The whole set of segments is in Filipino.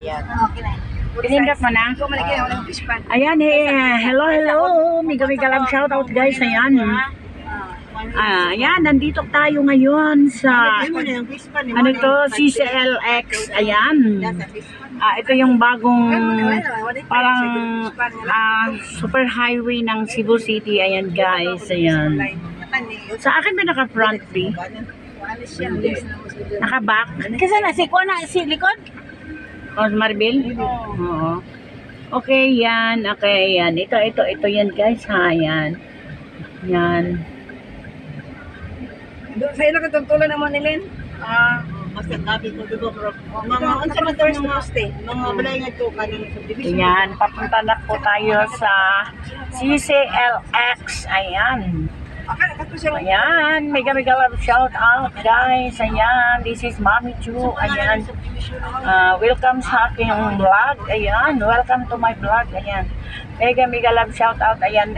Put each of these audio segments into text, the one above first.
Yan. Okay na. Pinindot mo na? Ayan hello, Miga love shoutout guys, ayan. Ayan, nandito tayo ngayon sa, ano to, CCLX, ayan. Ito yung bagong, parang, super highway ng Cebu City, ayan guys, ayan. Sa akin ba naka-front B? Naka-back? Kasi na, si likod? O, Marbil? Oo. Okay, yan. Okay, yan. Ito yan guys, ha. Yan. Yan. Sa'yo na katultulan naman ni Len? Basta gabi ko dugo mga unsa man to mga balay nga to kanang subdivision. Yan. Papunta na po tayo sa CCLX. Ayan. Ayan. Mega love shout out guys. Ayan. This is Mami Chu. Ayan. Welcome sa aking vlog. Ayan. Welcome to my vlog. Ayan. Mega love shout out. Ayan.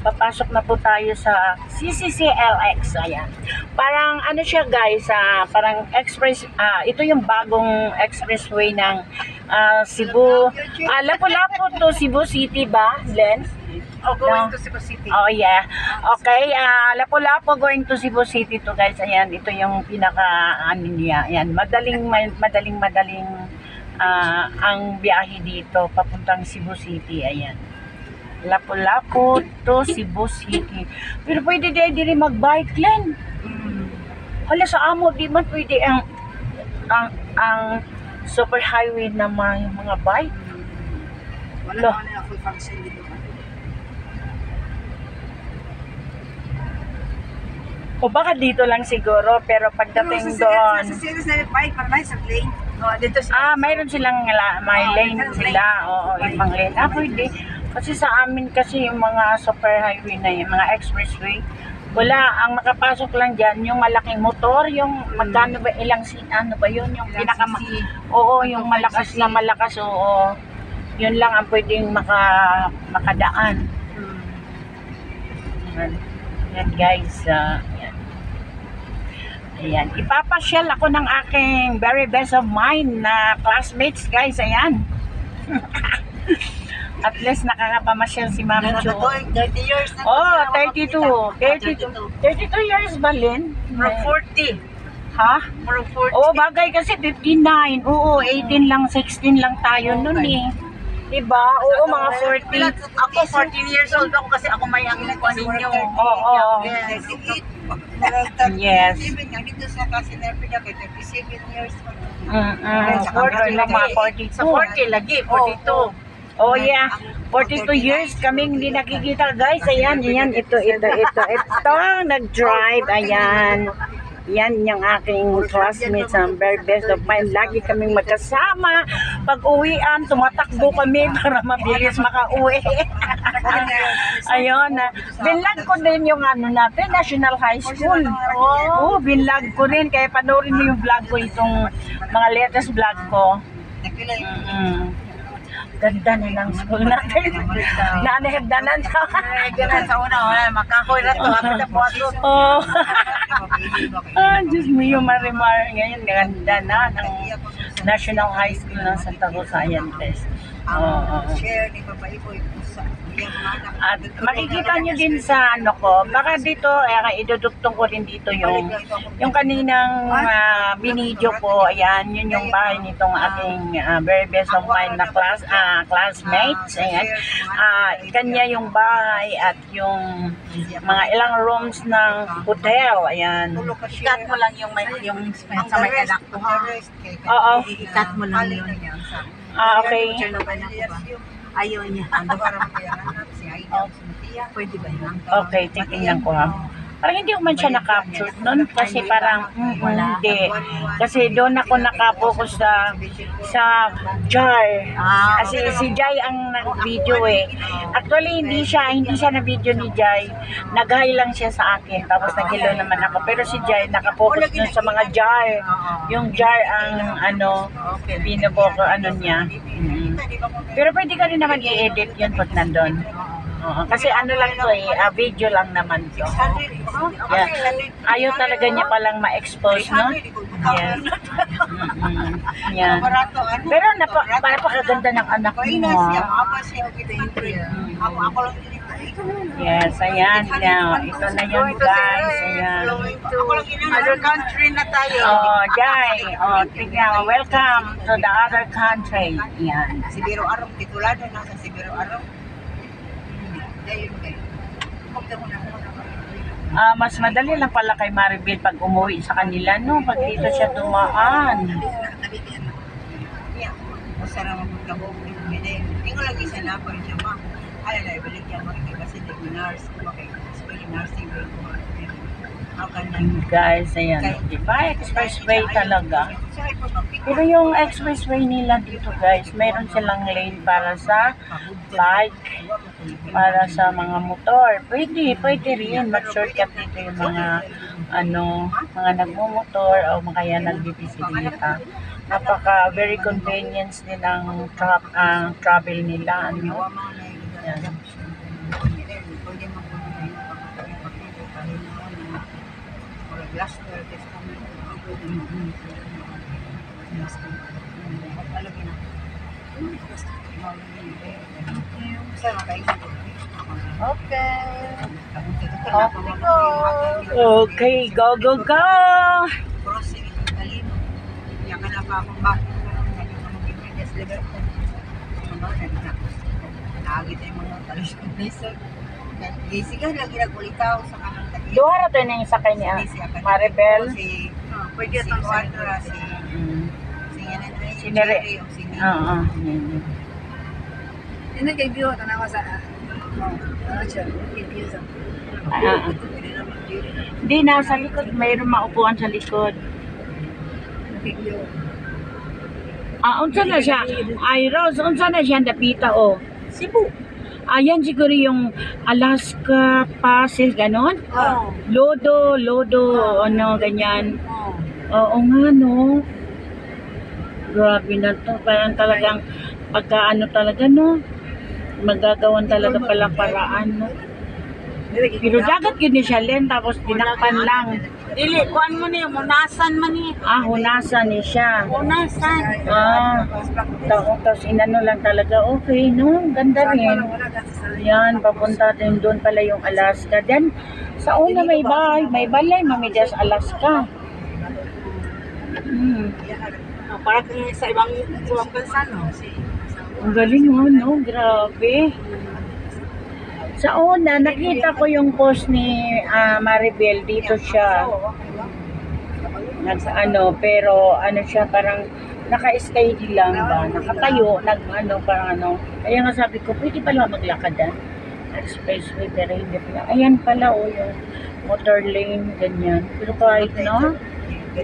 Papasok na po tayo sa CCLX. Ayan. Parang ano siya guys, parang express, ito yung bagong expressway ng Cebu. Lapu-Lapu to Cebu City ba, Len? Going to Cebu City. Oh yeah. Okay, Lapu-Lapu going to Cebu City to guys. Ayan, ito yung pinaka ano niya. Ayan, madaling ang biyahe dito papuntang Cebu City. Ayan. Lapu-Lapu to Cebu City. Pero pwede din mag-bike, Len. Hala, sa amo di man pwede ang super highway na may mga bike. Wala naman na full function dito. O baka dito lang siguro, pero pagdating doon, Sa series na bike, para lang sa lane. Dito mayroon silang may lane sila, oo, ibang lane. Pwede. Kasi sa amin kasi yung mga super highway na yung mga expressway, wala, ang makapasok lang dyan, yung malaking motor, yung magkano ba, ano ba yun, yung oo, yung malakas, oo, yun lang ang pwedeng makadaan. Yan guys, yan. Ayan, ipapasyal ako ng aking very best of mine na classmates guys, ayan. At least nakakapamasyal si Mami Chu. 30 years na. Oh, 32 years ba, Lynn? From 40. Ha? From 40. Oo, bagay kasi 59. Oo, 18 lang, 16 lang tayo nun eh. Diba? Oo, mga 40. Ako 14 years old ako kasi ako may ang ko ninyo. Oo. Yes. Dito sa Kasinepida kay 37 years. Sa 40 lang, mga 42. Sa 40 lagi, 42. Oh yeah, 42 years kaming hindi nakikita guys. Ayan, ito nag-drive. Ayan. Yan yung aking classmates, ang very best of mine. Lagi kaming magkasama. Pag uwian, tumatakbo kami para mabilis makauwi. Ayun. Binlag ko din yung ano natin, National High School. Oo, binlag ko rin. Kaya panoorin mo yung vlog ko, itong mga latest vlog ko. Ganda na ng school natin. Naanehagdanan sa Ganun sa una, makahoy na to. Hapit na po ato. oh. Diyos mo yung marimar. Ngayon, ganda na ng National High School ng Santa Rosa. Ayan, guys. Share ni Papa Ibo yung pusa. At makikita nyo din sa ano ko, baka dito, iduduktong ko rin dito yung kaninang binidyo ko. Ayan, yun yung bahay nitong ating very best of mine na classmates. Ayan. Kanya yung bahay at yung mga ilang rooms ng hotel. Ayan. Ikat mo lang yung sa may anak ko. Oo. Ikat mo lang yun. Okay. Ayaw niya. Pwede ba yun? Okay, titingnan ko ha. Parang hindi ko man siya na-capture noon kasi parang hindi. Kasi doon ako nakapokus sa Jar. Kasi si Jai ang nag-video eh. Actually hindi siya na-video ni Jai. Nag-hi lang siya sa akin tapos nag-hello naman ako. Pero si Jai nakapokus doon sa mga Jar. Yung Jar ang binaboko niya. Pero pwede ka rin naman i-edit yun pag nandun. Oo, kasi ano lang to eh, video lang naman to. 600. Yeah. Ayaw talaga niya palang ma-expose, no? Yes. Yan. Barato, ano? Pero napakaganda ng anak mo, Kainas siya, ha? apa siya, kita entry. Ako lang din ito. Yes, ayan. Yan. Ito na yun, guys. Ayan. Ako lang din. Other country na tayo. Oh, Jai. Oh, tignan. Welcome to the other country. Yan. Sibiro Arong, titulado na sa Sibiro Arong. Dahil kayo. Mas madali lang pala kay Maribel pag umuwi sa kanila, no? Pag dito siya dumaan. Masarap ang magkabog. Tingnan lagi sa napon siya, ma. Ay, balik niya, kasi nag-nurse. Okay, especially nursing. Guys, ayan. Diba? Expressway talaga. Pero yung expressway nila dito, guys, mayroon silang lane para sa bike, para sa mga motor. Pwede rin. Mag-shortcut dito yung mga, mga nagmumotor o kaya nagbibisikleta. Very convenience din ang travel nila, ano. Yan. Okay, go, go, go! Sige, lagi nagulitaw sa kanang tabi. Duha to na yung sakay ni Maribel. Pwede itong kwadra, si Sinere. Oo. Hindi kay view tanawa sa Hindi na sa likod, mayroon maupuan sa likod. Unsa na siya? Ay, Rose, unsa na siya dapita o? Cebu. Ayan siguro yung Alaska Passes, ganon? Oh. Lodo, ano, ganyan. Oo nga, no? Grabe na to. Parang talagang pagka talaga, no? Magagawan talaga pala paraan, no? Pero dagat yun ni siya, Len, tapos dinakpan lang. Dili, kuan mo niya, munasan man niya. Hunasan ni siya. Munasan. Tapos inano lang talaga, okay, no? Ganda rin. Yan, papunta din doon pala yung Alaska. Then, sa una may balay, Mamidas, Alaska. Para sa ibang bansa, no? Ang galing mo, no? Grabe. Sa una, nakita ko yung post ni Maribel, dito siya. Pero siya, parang naka-steady lang ba? Nakatayo, parang Kaya nga sabi ko, pwede pala maglakad expressway, pero hindi pala. Ayan pala, yung motor lane, ganyan. Pero kahit, no?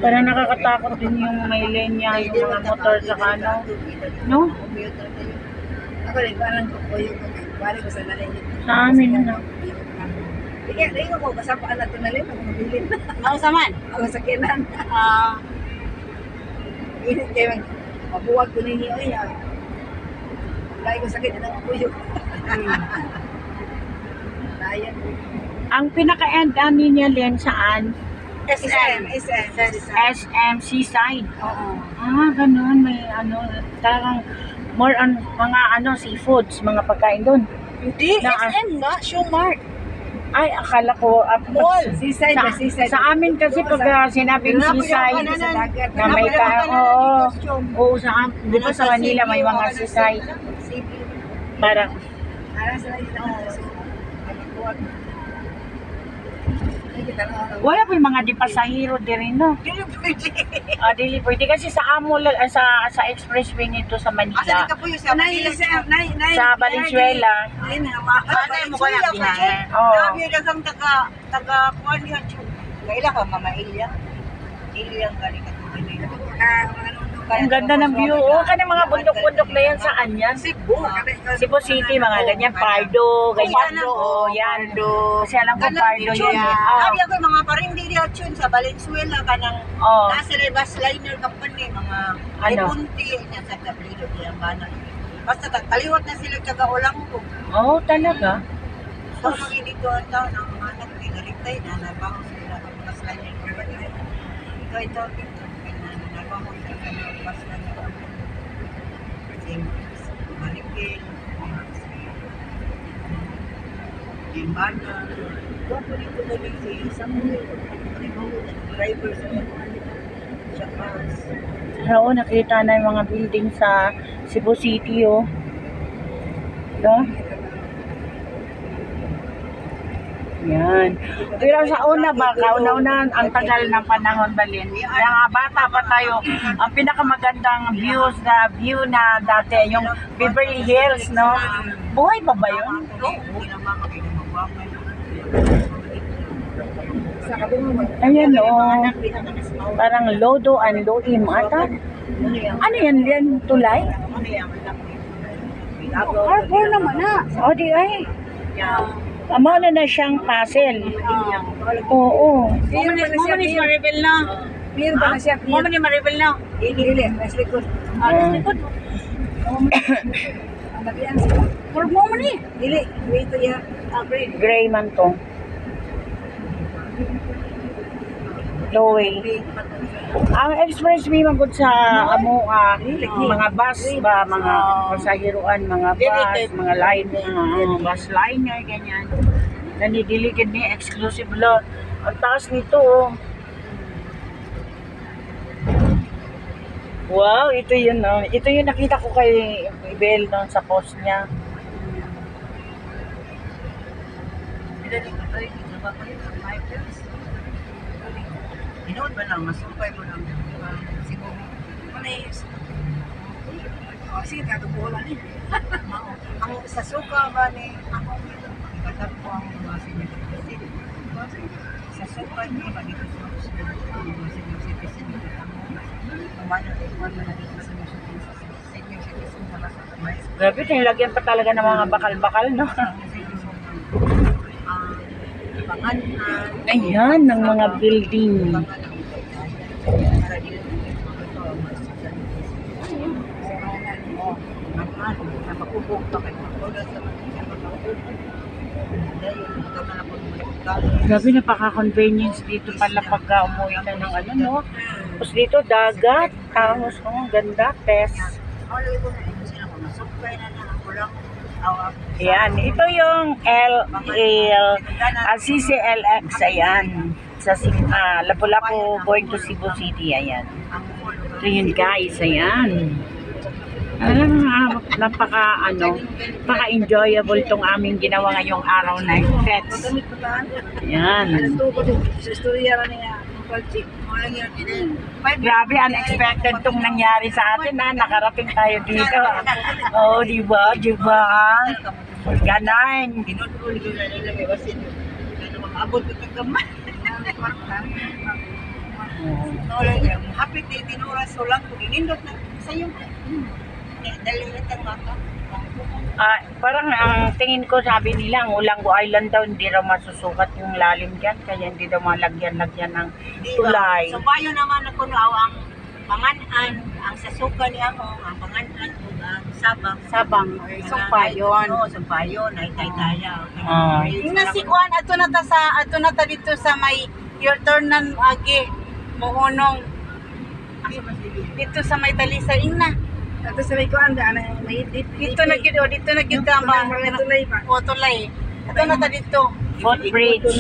Parang nakakatakot din yung may lane niya, yung mga motor sa no? Ako rin, parang ko yung balik ko sa nalay. Sa amin, no? Hindi ko kasapaan na ito na rin, ako mabilin. Ako saman. Ako sa kinan. Init kayo, mabuwag ko ninyo niya. Lagi ko sakit na kuyo. Ayan. Ang pinaka-end niya, Len, saan? SM. SM Seaside. Oo. Ganun. May talagang more on mga seafoods, mga pagkain doon. Hindi, SM nga, Shumart. Ay, akala ko Mall. Seaside ba? Seaside. Sa amin kasi pag sinabing seaside, na may oo, sa amin, di ba sa Manila may mga seaside. Parang, wala pa yung mga di pasahero di rin, no? Dili pwede kasi sa sa expressway nito sa Manila. Asa ka po yung sa Manila? Sa Valenzuela. Ano mo ko na binahe? Dami dagang taga-kuhan niya. Kaila ka, Mama Ilya? Ilya ang galing ka po. Ang ganda ng view. Kanang mga bundok-bundok na yan, saan yan? Cebu City, mga ganyan. Pardo, ganyan. Yan. Kasi alam ko Pardo yan. Sabi ako mga parang hindi reaction sa Valenzuela kanang nasa bus liner company, mga punti niya sa Tablido, yung banang. Basta kaliwat na sila kagaulang ko. Talaga? Tapos, Tapos dito ang tao ng mga anak pinarintay na nabango sila ng mas lang yung privately. Ito nabango sila ng mas lang yung Marikil, yung bana. Doon dito na rin si Samuel, driver sa bus. oo, nakita na yung mga building sa Cebu City, oh. No? Yan. Pero sa una ba, kauna-una ang tagal ng panahon balin. Kaya nga bata pa tayo, ang pinakamagandang view na dati, yung Beverly Hills, no? Buhay pa ba yun? Ayan, oh. Parang Lodo and Loim ata. Ano yan? Yan tulay? Harbor naman na. O, di ay. Amo na siyang puzzle. Oo. Meron ba na siya? Maribel na. Meron ba na siya? Mama ni Maribel na. Dili, nasa likod. Ah. Ang bagian siya. Harbor mo ni. Dili, wait to ya. Gray man to. Loway. Ang expressway magud sa amo mga bus ba, mga pasahiruan, mga bus, mga line, bus liner ganyan. Nanidiligid ni exclusive lot. Ang taas nito, oh. Wow, ito yun, oh. Ito yung nakita ko kay Bel doon sa post niya. Inood ba lang, masumpay mo lang. Siguro. Sige, tatubulan ni. Ang sa suka ba ni ako katap ko ang mga senior citizen. Sa suka niya ba dito sa mga senior citizen dito ang mga na dito sa senior citizen sa basa. Grabe, nilagyan pa talaga ng mga bakal-bakal, no? Ayan, ng mga building. Grabe, napaka-convenience dito pala pagka umuwi na ng ano, no? Tapos dito, dagat. Tapos, oh, ganda, test. Ayan, ito yung CCLX, ayan. Sa Lapu-Lapu going to Cebu City, ayan. Ito yun guys, ayan. Napaka-enjoyable tong aming ginawa ngayong araw na pets. Ayan. Sa istorya niya. Grabe, unexpected tong nangyari sa atin, ha. Nakarating tayo dito. Oh, diba? Diba? Ganon. Abot ko kagamay. Happy day, tinuras ko lang. Kung inindot na sa'yo. Dalilit ang mata. Parang ang tingin ko, sabi nila, ang Ulango Island daw, hindi raw masusukat yung lalim dyan, kaya hindi daw malagyan-lagyan ng tulay. So, bayo naman ako na ang panganan, ang sasuka niya ako, ang panganan, ang sabang. Sumpayon. Oo, sumpayon, ay taytaya. Ina si Juan, ato na ta dito sa may your turn nan agi mohonong dito sa may Talisay ina. Ato sa may Juan da may dito na gid ang tulay ba? O tulay. Ato na ta dito. Footbridge.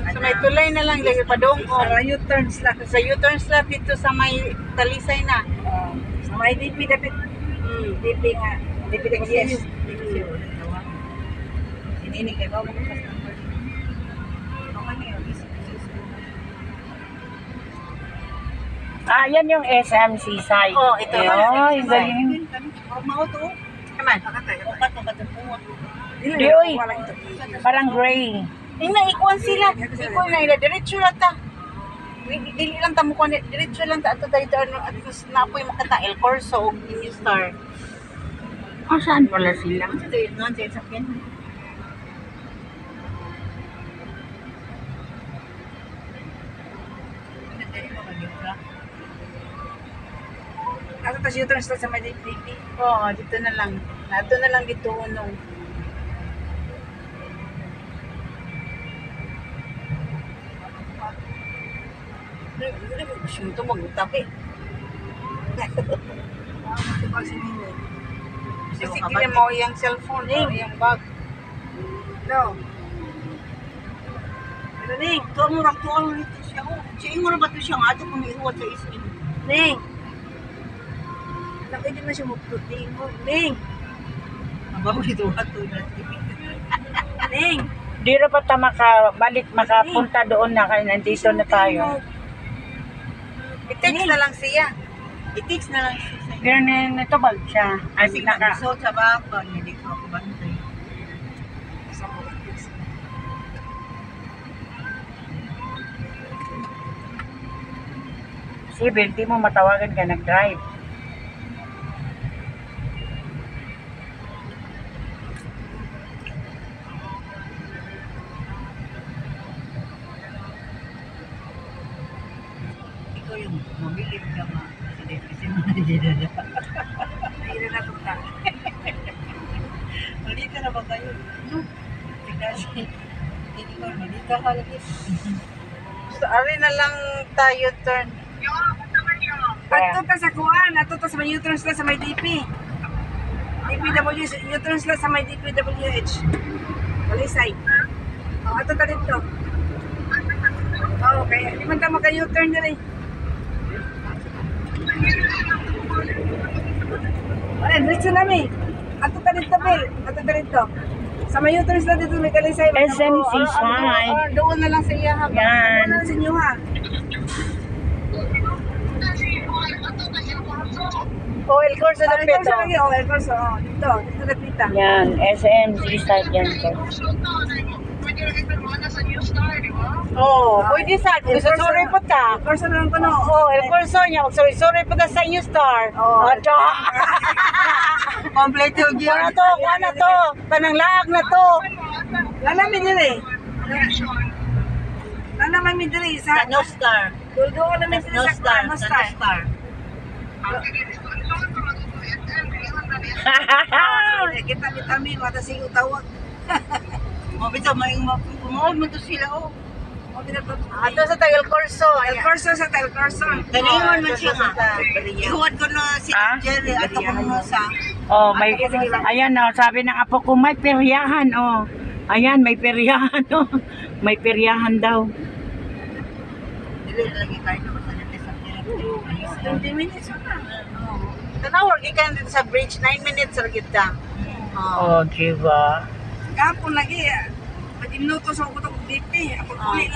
Sa may tulay na lang lagi padong o U-turn slot. Sa U-turn slot dito sa may Talisay na. Sa may DP dapat. DP nga. DP yes. Ini kay ba mo Yan yung SMC site. Oh, ito. Ay, galing. Mao to. Kaman. Upat to katong Di, oy. Parang gray. Ina ikuan sila. Ikuan na ila diretso lang ta. Dili lang ta mo kuan diretso lang ta ato dayto ano at na apoy makata El Corso ug New Star. Saan pala sila? Ito yun, nandiyan sa sakyan. Ato tas U-turn sa may DP. Oo, dito na lang. Nato na lang dito unong. Gusto mo ito mag-utapi. Pag si Nino. Kasi kaya mo yung cellphone, yung bag. No. Ano, Ning? Tuwa mo lang nito siya. Siya mo na ba ito siya nga? Ito kung ihuwat sa isin. Ning! Nakita na siya magputing mo. Ning! Aba mo ito ato na. Ning! Di ra pa ta makapunta doon na kaya nandito na tayo. I-text na lang siya. I-text na lang siya. Ganyan na ito bag siya. Ay, Kasi naka, nag-result sa baba. Hindi ko ako bantay. Sa mo i-text. si di mo matawagan ka nag-drive. Ikaw yung mabilib ka ma. Kasi mo na dinala. Nahira na kung tayo. Malita na ba kayo? No. Kasi, hindi ko malita ka lagi. So, ari na lang tayo turn. Ato ta sa kuan, ato ta sa may U-turn sila sa may DP. DPW, U-turn sila sa may DPWH. Walisay. Oh, ato ta dito. Oh, kaya di man ta maka-U-turn na rin. Wala, diretso namin. Ato ta dito, Bill. Ato ta dito. Sa may U-turn sila dito, may Kalisay. SMC side. Doon na lang siya ha. Yan. Ano sa inyo ha? O, El Corso na Ito peto. sa lagi, oh, El Corso. Oh, dito, dito nagpita. Yan, SMC side yan po. Oo, pwede sa. El Corso Sorry na- po ta. El Corso na lang ko, no? Oo, El Corso niya. Sorry po ta sa New Star. Oo. Ato. Complete yung gear. Kuha na to, kuha na to. Tanang laag na to. Lalamin din eh. Lalaman mi diri sa New Star. Duldo ko namin sila sa No Star. Kita mi mata sing utawag. Mo bitaw maing mo to sila oh. Mo bitaw Ato sa El Corso. El Corso sa El Corso. Taningon man siya nga. Ihuwad ko na si Ah? Jerry at ako mo sa Oh, may, ayan oh, sabi ng apo ko, may peryahan oh. Ayan, may peryahan oh. May peryahan daw. dili lagi kayo na sa natin sa 20 minutes na. Tanawag ikan dito sa bridge. 9 minutes ra kita. Oh, diba? Kapon lagi. Pag minuto sa ko to DP, ako uli lang.